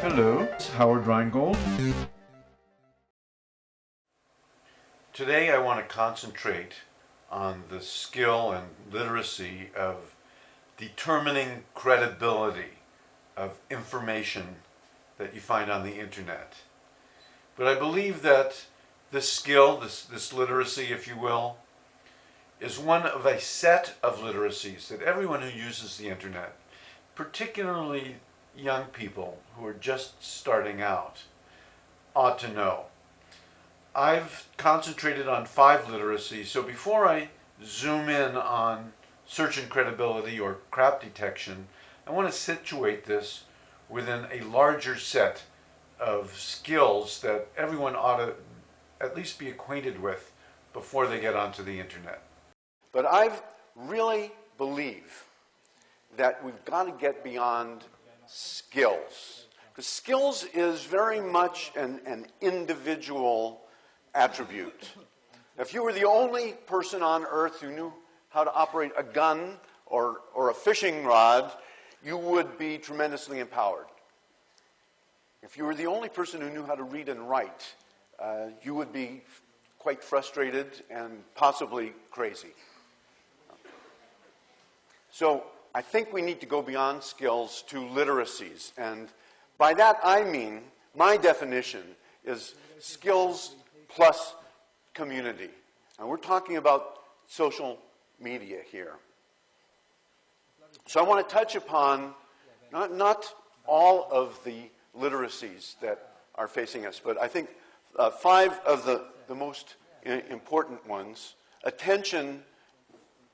Hello, it's Howard Rheingold. Today I want to concentrate on the skill and literacy of determining credibility of information that you find on the internet. But I believe that this skill, this literacy, if you will, is one of a set of literacies that everyone who uses the internet, particularly young people who are just starting out, ought to know. I've concentrated on 5 literacies, so before I zoom in on search and credibility or crap detection, I want to situate this within a larger set of skills that everyone ought to at least be acquainted with before they get onto the internet. But I really believe that we've got to get beyond skills. Because skills is very much an individual attribute. If you were the only person on earth who knew how to operate a gun or a fishing rod, you would be tremendously empowered. If you were the only person who knew how to read and write, you would be quite frustrated and possibly crazy. So I think we need to go beyond skills to literacies. And by that I mean, my definition is skills plus community. And we're talking about social media here. So I want to touch upon not all of the literacies that are facing us, but I think 5 of the most important ones. Attention,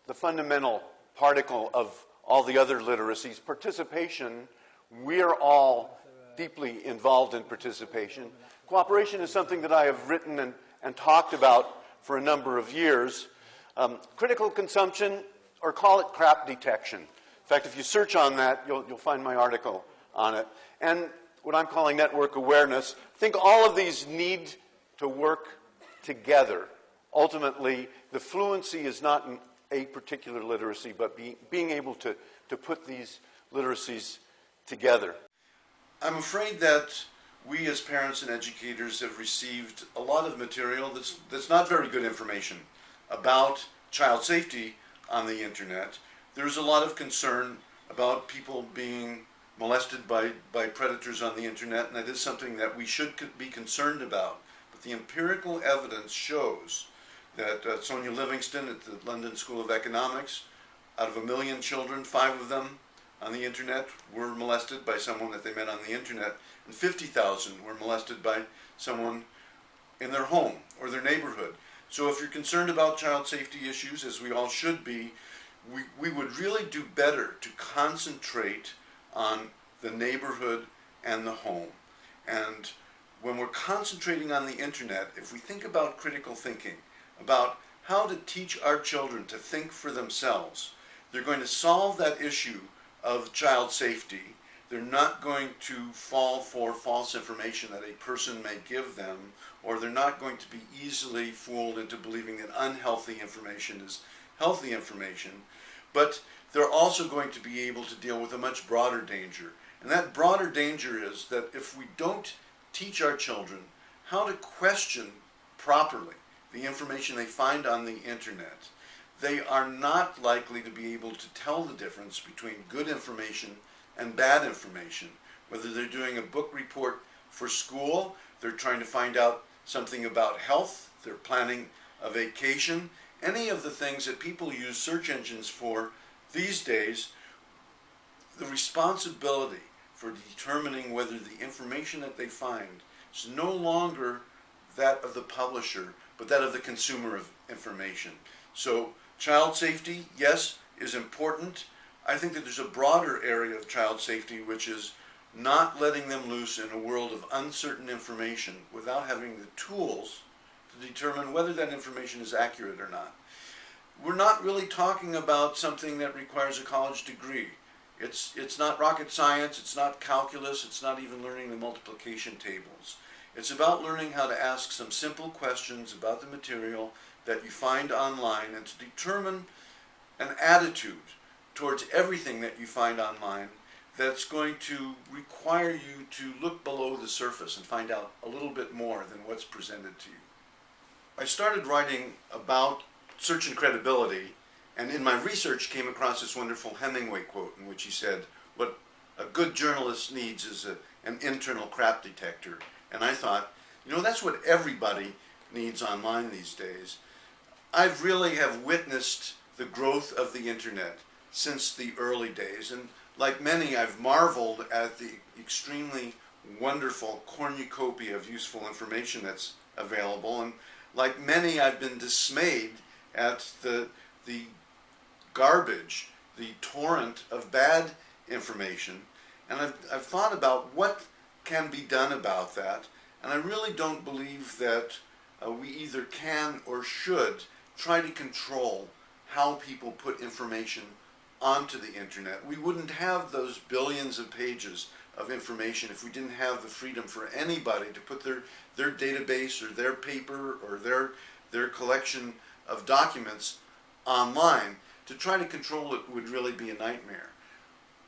the fundamental particle of all the other literacies. Participation, we're all deeply involved in participation. Cooperation is something that I have written and talked about for a number of years. Critical consumption, or call it crap detection. In fact, if you search on that, you'll find my article on it. And what I'm calling network awareness. I think all of these need to work together. Ultimately, the fluency is not in a particular literacy, but being able to put these literacies together. I'm afraid that we as parents and educators have received a lot of material that's not very good information about child safety on the internet. There's a lot of concern about people being molested by predators on the internet, and that is something that we should be concerned about. But the empirical evidence shows that Sonia Livingston at the London School of Economics, out of 1 million children, 5 of them on the internet were molested by someone that they met on the internet, and 50,000 were molested by someone in their home or their neighborhood. So if you're concerned about child safety issues, as we all should be, we would really do better to concentrate on the neighborhood and the home. And when we're concentrating on the internet, if we think about critical thinking, about how to teach our children to think for themselves, they're going to solve that issue of child safety. They're not going to fall for false information that a person may give them, or they're not going to be easily fooled into believing that unhealthy information is healthy information. But they're also going to be able to deal with a much broader danger. And that broader danger is that if we don't teach our children how to question properly the information they find on the internet, they are not likely to be able to tell the difference between good information and bad information. Whether they're doing a book report for school, they're trying to find out something about health, they're planning a vacation, any of the things that people use search engines for these days, the responsibility for determining whether the information that they find is no longer that of the publisher, but that of the consumer of information. So child safety, yes, is important. I think that there's a broader area of child safety, which is not letting them loose in a world of uncertain information without having the tools to determine whether that information is accurate or not. We're not really talking about something that requires a college degree. It's not rocket science, it's not calculus, it's not even learning the multiplication tables. It's about learning how to ask some simple questions about the material that you find online and to determine an attitude towards everything that you find online that's going to require you to look below the surface and find out a little bit more than what's presented to you. I started writing about search and credibility, and in my research came across this wonderful Hemingway quote in which he said, "What a good journalist needs is an internal crap detector." And I thought, you know, that's what everybody needs online these days. I really have witnessed the growth of the internet since the early days, and like many, I've marveled at the extremely wonderful cornucopia of useful information that's available, and like many, I've been dismayed at the garbage, the torrent of bad information, and I've thought about what can be done about that, and I really don't believe that we either can or should try to control how people put information onto the internet. We wouldn't have those billions of pages of information if we didn't have the freedom for anybody to put their database or their paper or their collection of documents online. To try to control it would really be a nightmare.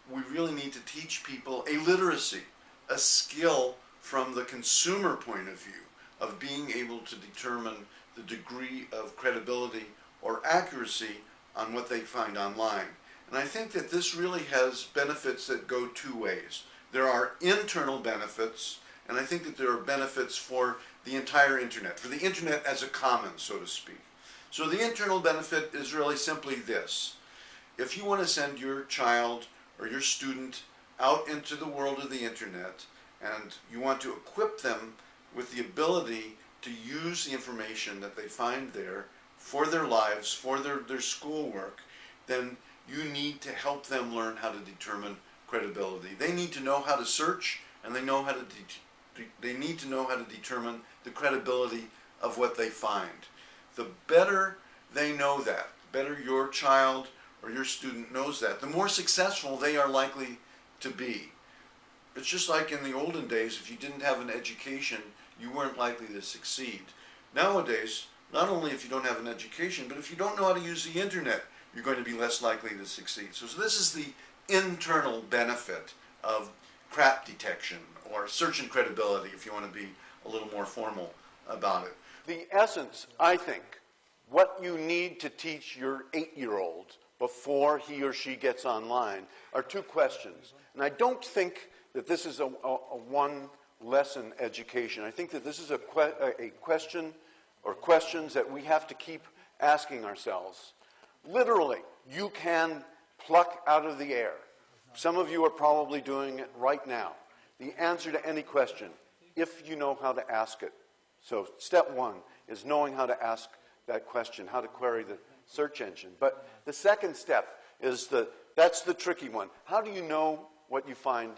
We really need to teach people a literacy, a skill from the consumer point of view of being able to determine the degree of credibility or accuracy on what they find online. And I think that this really has benefits that go two ways. There are internal benefits, and I think that there are benefits for the entire internet, for the internet as a commons, so to speak. So the internal benefit is really simply this. If you want to send your child or your student out into the world of the internet, and you want to equip them with the ability to use the information that they find there for their lives, for their schoolwork, then you need to help them learn how to determine credibility. They need to know how to search, and they need to know how to determine the credibility of what they find. The better they know that, the better your child or your student knows that, the more successful they are likely to be. It's just like in the olden days, if you didn't have an education, you weren't likely to succeed. Nowadays, not only if you don't have an education, but if you don't know how to use the internet, you're going to be less likely to succeed. So this is the internal benefit of crap detection, or search and credibility, if you want to be a little more formal about it. The essence, I think, what you need to teach your 8-year-old before he or she gets online are two questions. And I don't think that this is a one-lesson education. I think that this is a question or questions that we have to keep asking ourselves. Literally, you can pluck out of the air. Some of you are probably doing it right now. The answer to any question, if you know how to ask it. So step one is knowing how to ask that question, how to query the search engine. But the second step is that's the tricky one. How do you know what you find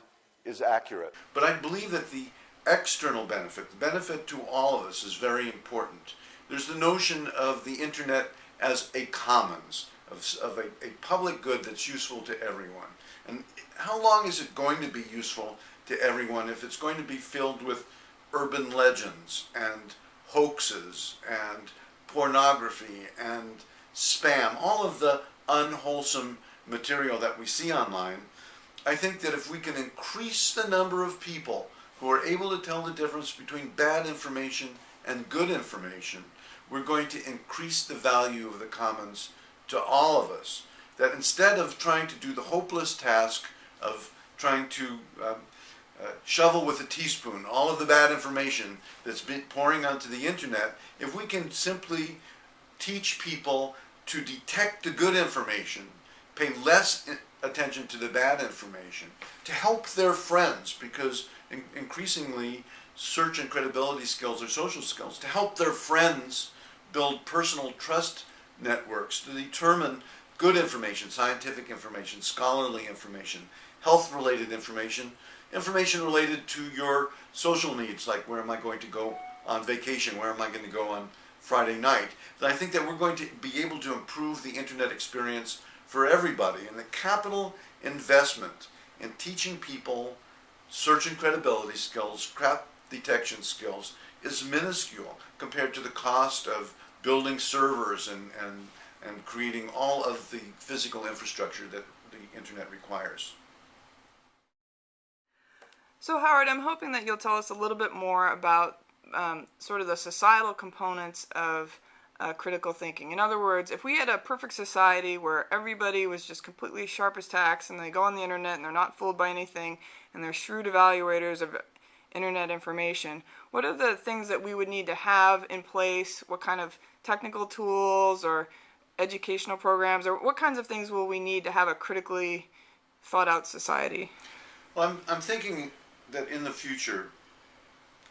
is accurate? But I believe that the external benefit, the benefit to all of us, is very important. There's the notion of the internet as a commons, of a public good that's useful to everyone. And how long is it going to be useful to everyone if it's going to be filled with urban legends and hoaxes and pornography and spam, all of the unwholesome material that we see online? I think that if we can increase the number of people who are able to tell the difference between bad information and good information, we're going to increase the value of the commons to all of us. That instead of trying to do the hopeless task of trying to shovel with a teaspoon all of the bad information that's been pouring onto the internet, if we can simply teach people to detect the good information, pay less attention to the bad information, to help their friends, because increasingly search and credibility skills are social skills, to help their friends build personal trust networks, to determine good information, scientific information, scholarly information, health-related information, information related to your social needs, like where am I going to go on vacation, where am I going to go on Friday night. Then I think that we're going to be able to improve the internet experience for everybody. And the capital investment in teaching people search and credibility skills, crap detection skills is minuscule compared to the cost of building servers and creating all of the physical infrastructure that the internet requires. So Howard, I'm hoping that you'll tell us a little bit more about sort of the societal components of critical thinking. In other words, if we had a perfect society where everybody was just completely sharp as tacks and they go on the internet and they're not fooled by anything and they're shrewd evaluators of internet information, what are the things that we would need to have in place? What kind of technical tools or educational programs, or what kinds of things will we need to have a critically thought out society? Well, I'm thinking that in the future,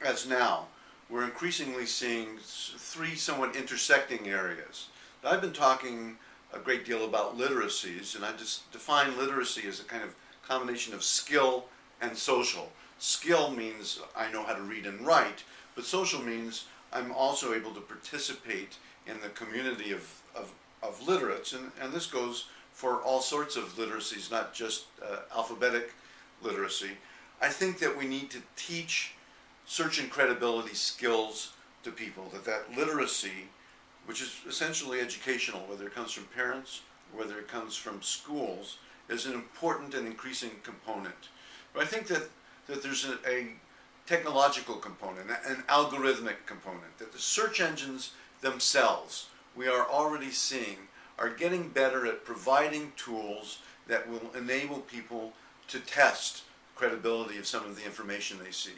as now, we're increasingly seeing three somewhat intersecting areas. Now, I've been talking a great deal about literacies, and I just define literacy as a kind of combination of skill and social. Skill means I know how to read and write, but social means I'm also able to participate in the community of literates, and this goes for all sorts of literacies, not just alphabetic literacy. I think that we need to teach search and credibility skills to people, that literacy, which is essentially educational, whether it comes from parents or whether it comes from schools, is an important and increasing component. But I think that there's a technological component, an algorithmic component, that the search engines themselves, we are already seeing, are getting better at providing tools that will enable people to test credibility of some of the information they see.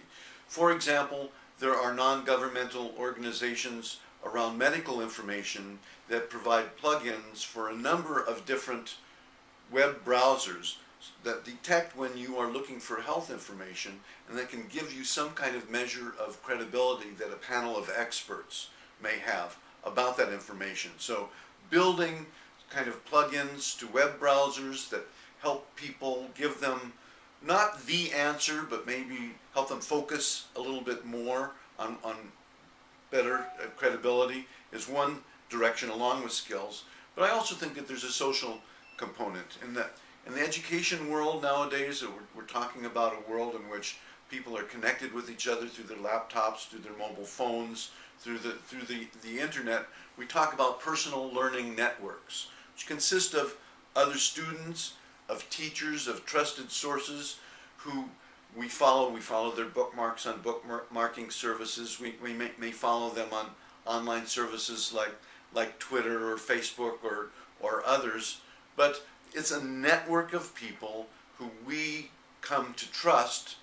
For example, there are non-governmental organizations around medical information that provide plugins for a number of different web browsers that detect when you are looking for health information, and that can give you some kind of measure of credibility that a panel of experts may have about that information. So building kind of plugins to web browsers that help people, give them not the answer, but maybe help them focus a little bit more on better credibility is one direction along with skills. But I also think that there's a social component in that in the education world nowadays, we're talking about a world in which people are connected with each other through their laptops, through their mobile phones, through the internet. We talk about personal learning networks, which consist of other students, of teachers, of trusted sources who we follow. We follow their bookmarks on bookmarking services. We may follow them on online services like Twitter or Facebook or others. But it's a network of people who we come to trust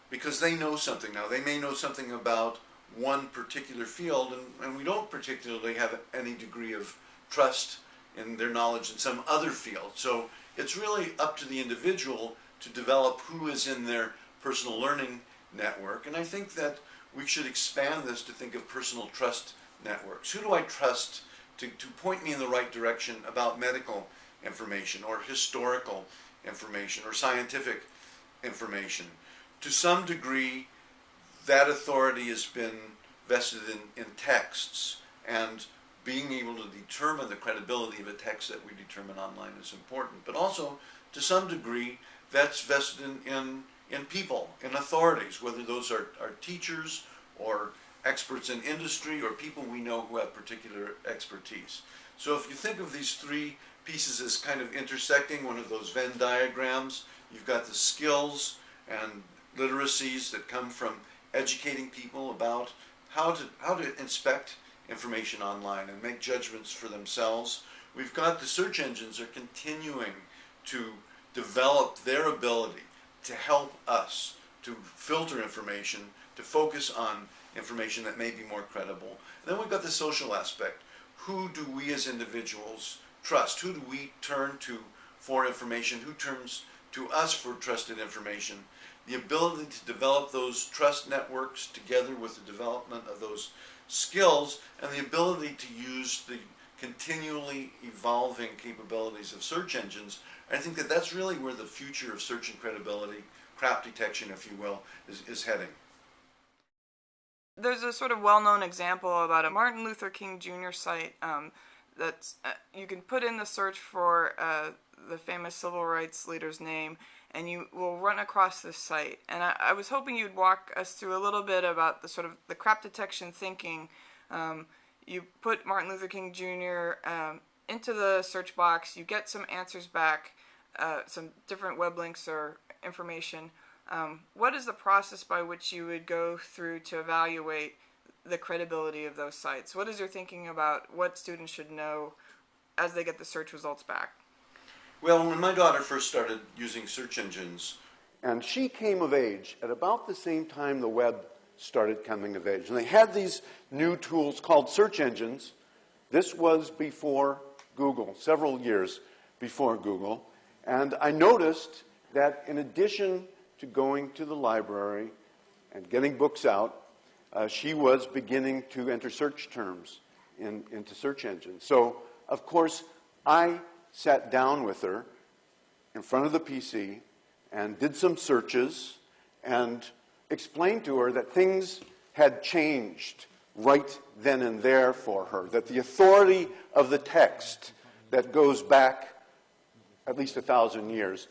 because they know something. Now, they may know something about one particular field, and we don't particularly have any degree of trust in their knowledge in some other field. So it's really up to the individual to develop who is in their personal learning network. And I think that we should expand this to think of personal trust networks. Who do I trust to point me in the right direction about medical information or historical information or scientific information? To some degree, that authority has been vested in texts, and being able to determine the credibility of a text that we determine online is important. But also, to some degree, that's vested in people, in authorities, whether those are teachers or experts in industry or people we know who have particular expertise. So if you think of these three pieces as kind of intersecting, one of those Venn diagrams, you've got the skills and literacies that come from educating people about how to inspect information online and make judgments for themselves. We've got the search engines are continuing to develop their ability to help us to filter information, to focus on information that may be more credible. And then we've got the social aspect. Who do we as individuals trust? Who do we turn to for information? Who turns to us for trusted information? The ability to develop those trust networks together with the development of those skills and the ability to use the continually evolving capabilities of search engines. I think that that's really where the future of search and credibility, crap detection, if you will, is heading. There's a sort of well-known example about a Martin Luther King Jr. site that you can put in the search for the famous civil rights leader's name, and you will run across this site. And I was hoping you'd walk us through a little bit about the sort of the crap detection thinking. You put Martin Luther King Jr. Into the search box, you get some answers back, some different web links or information. What is the process by which you would go through to evaluate the credibility of those sites? What is your thinking about what students should know as they get the search results back? Well, when my daughter first started using search engines, and she came of age at about the same time the web started coming of age, and they had these new tools called search engines. This was before Google, several years before Google, and I noticed that in addition to going to the library and getting books out, she was beginning to enter search terms into search engines. So, of course, I sat down with her in front of the PC and did some searches and explained to her that things had changed right then and there for her, that the authority of the text that goes back at least 1,000 years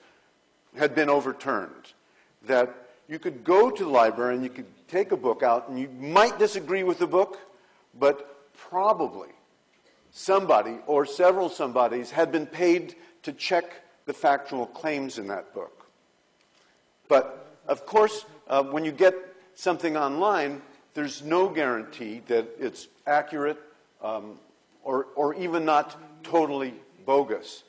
had been overturned, that you could go to the library and you could take a book out and you might disagree with the book, but probably somebody or several somebodies had been paid to check the factual claims in that book. But, of course, when you get something online, there's no guarantee that it's accurate or even not totally bogus.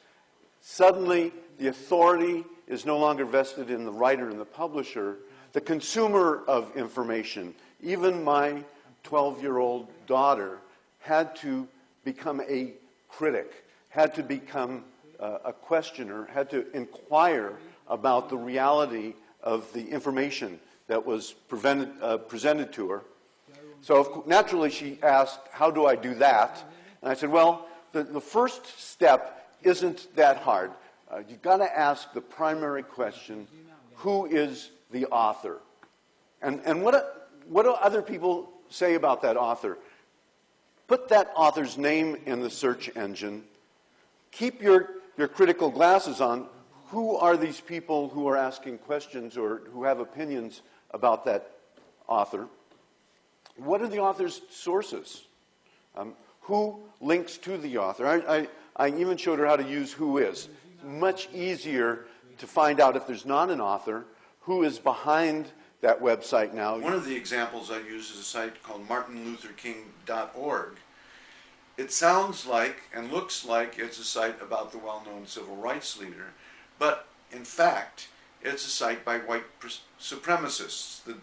Suddenly, the authority is no longer vested in the writer and the publisher. The consumer of information, even my 12-year-old daughter, had to become a critic, had to become a questioner, had to inquire about the reality of the information that was presented to her. So naturally she asked, how do I do that? And I said, well, the first step isn't that hard. You've got to ask the primary question, who is the author? And what do other people say about that author? Put that author's name in the search engine. Keep your critical glasses on. Who are these people who are asking questions or who have opinions about that author? What are the author's sources? Who links to the author? I even showed her how to use Who Is. It's much easier to find out if there's not an author, who is behind that website now. One of the examples I use is a site called martinlutherking.org. It sounds like and looks like it's a site about the well-known civil rights leader, but in fact, it's a site by white supremacists. The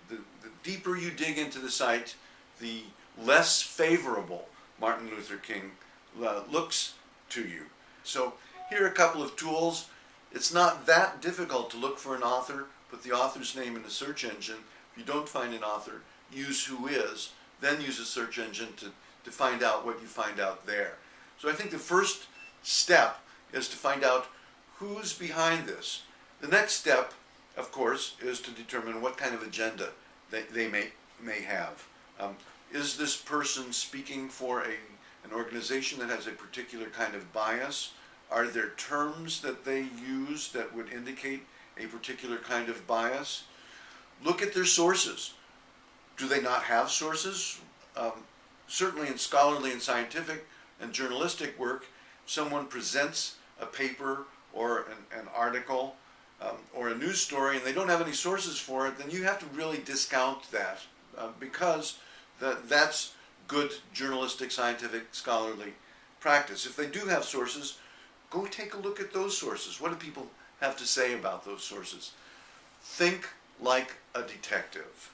deeper you dig into the site, the less favorable Martin Luther King looks to you. So here are a couple of tools. It's not that difficult to look for an author. Put the author's name in the search engine. If you don't find an author, use Who Is, then use a search engine to find out what you find out there. So I think the first step is to find out who's behind this. The next step, of course, is to determine what kind of agenda they may have. Is this person speaking for an organization that has a particular kind of bias? Are there terms that they use that would indicate a particular kind of bias? Look at their sources. Do they not have sources? Certainly in scholarly and scientific and journalistic work, someone presents a paper or an article or a news story and they don't have any sources for it, then you have to really discount that because that's good journalistic, scientific, scholarly practice. If they do have sources, go take a look at those sources. What do people have to say about those sources? Think like a detective.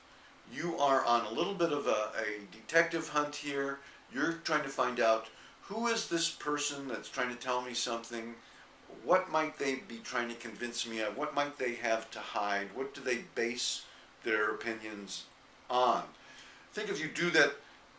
You are on a little bit of a detective hunt here. You're trying to find out, who is this person that's trying to tell me something? What might they be trying to convince me of? What might they have to hide? What do they base their opinions on? I think if you do that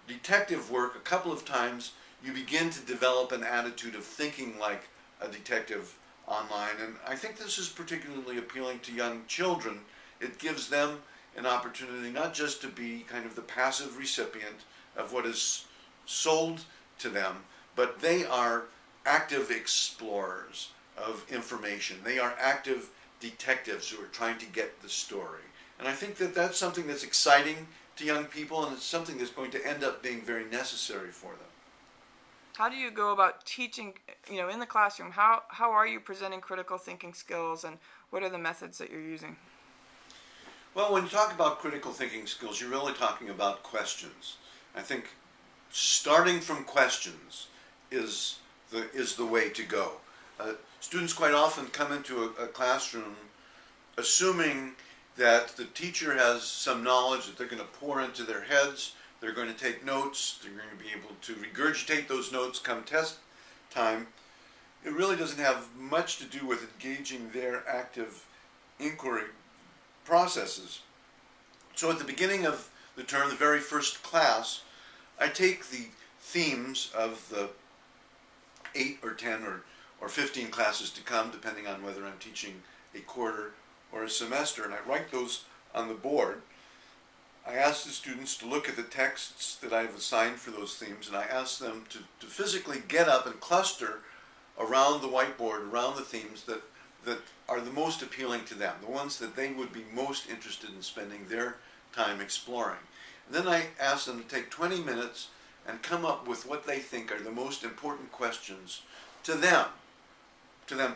detective work a couple of times, you begin to develop an attitude of thinking like a detective online. And I think this is particularly appealing to young children. It gives them an opportunity not just to be kind of the passive recipient of what is sold to them, but they are active explorers of information. They are active detectives who are trying to get the story. And I think that that's something that's exciting to young people, and it's something that's going to end up being very necessary for them. How do you go about teaching, in the classroom? How are you presenting critical thinking skills, and what are the methods that you're using? Well, when you talk about critical thinking skills, you're really talking about questions. I think starting from questions is the way to go. Students quite often come into a classroom assuming that the teacher has some knowledge that they're going to pour into their heads, they're going to take notes, they're going to be able to regurgitate those notes come test time. It really doesn't have much to do with engaging their active inquiry processes. So at the beginning of the term, the very first class, I take the themes of the 8 or 10 or 15 classes to come, depending on whether I'm teaching a quarter or a semester, and I write those on the board. I ask the students to look at the texts that I've assigned for those themes, and I ask them to physically get up and cluster around the whiteboard, around the themes that are the most appealing to them, the ones that they would be most interested in spending their time exploring. And then I ask them to take 20 minutes and come up with what they think are the most important questions to them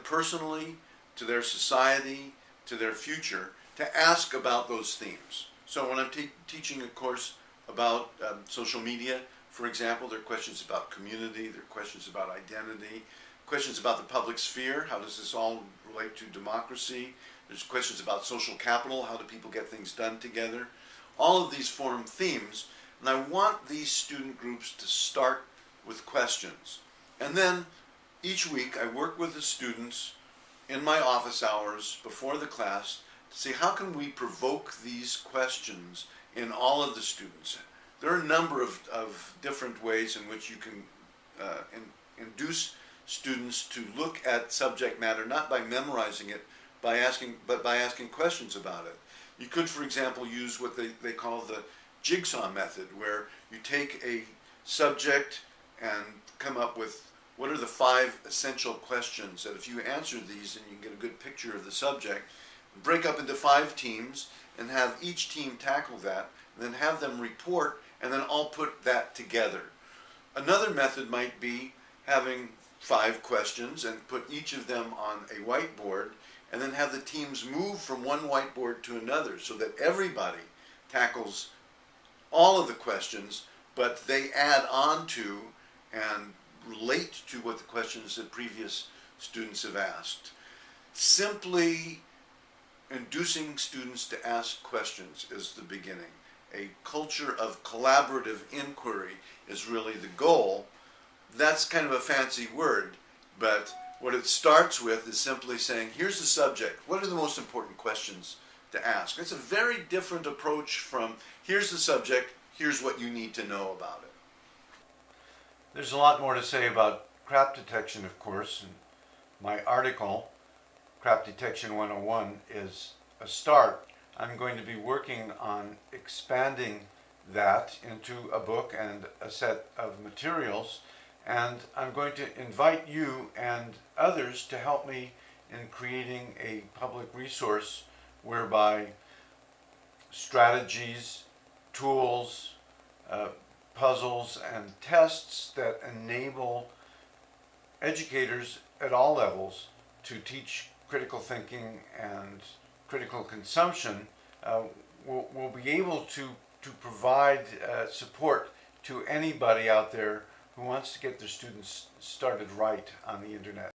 personally, to their society, to their future, to ask about those themes. So when I'm teaching a course about social media, for example, there are questions about community, there are questions about identity, questions about the public sphere, how does this all relate to democracy? There's questions about social capital, how do people get things done together? All of these form themes, and I want these student groups to start with questions. And then each week I work with the students in my office hours before the class to see how can we provoke these questions in all of the students. There are a number of different ways in which you can induce students to look at subject matter, not by memorizing it, but by asking questions about it. You could, for example, use what they call the jigsaw method, where you take a subject and come up with what are the 5 essential questions that if you answer these, then you can get a good picture of the subject. Break up into 5 teams and have each team tackle that, and then have them report, and then all put that together. Another method might be having 5 questions and put each of them on a whiteboard, and then have the teams move from one whiteboard to another so that everybody tackles all of the questions, but they add on to and relate to what the questions that previous students have asked. Simply inducing students to ask questions is the beginning. A culture of collaborative inquiry is really the goal. That's kind of a fancy word, but what it starts with is simply saying, here's the subject. What are the most important questions to ask? It's a very different approach from, here's the subject, here's what you need to know about it. There's a lot more to say about crap detection, of course. And my article, Crap Detection 101, is a start. I'm going to be working on expanding that into a book and a set of materials, and I'm going to invite you and others to help me in creating a public resource whereby strategies, tools, puzzles, and tests that enable educators at all levels to teach critical thinking and critical consumption will be able to provide support to anybody out there who wants to get their students started right on the internet.